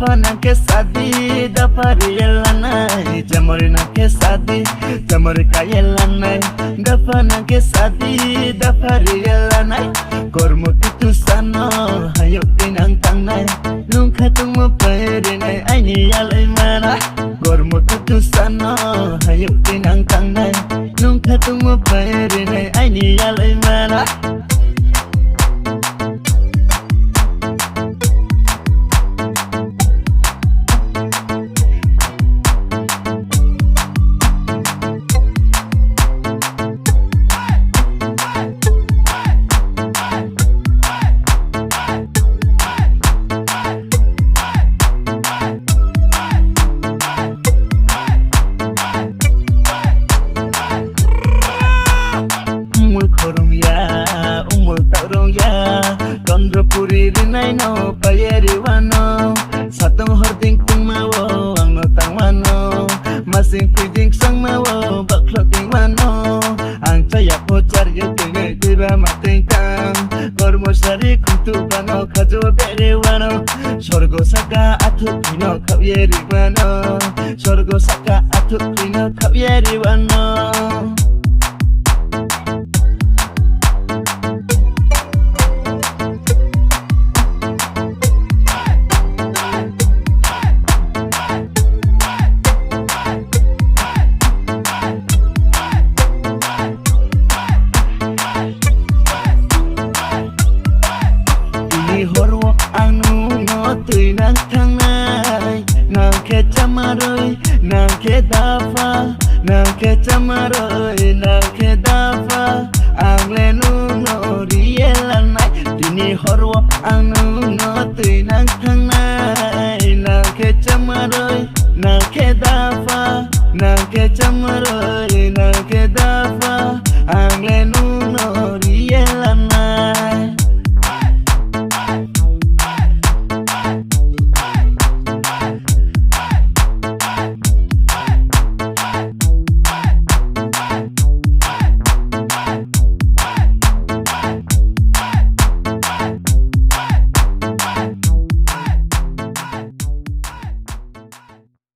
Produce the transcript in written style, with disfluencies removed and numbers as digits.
Dafa na ke sadi dafa riyelanai jamori na ke sadi jamori kayelanai dafa na ke sadi dafa riyelanai kormo itu sano hayo tinang tangnai lung khatung mo pere nai aini yalai mana kormo itu sano hayo tinang tangnai lung khatung mo pere nai aini yalai mana Puri rinai no payeri wano satong hording tung mawo ang no tang wano masing piding sang mawo bakloting wano ang caya pocar yutenge diba mating kang kormo sari kuntu bano kajo bere wano sorgo saka atu pino kawyeri wano sorgo saka atu pino kawyeri wano horwo anu no tui nang thangai nang ke chamaroi nang ke dafa nang ke chamaroi nang ke dafa angle nu no rielanai dini horwo anu no tui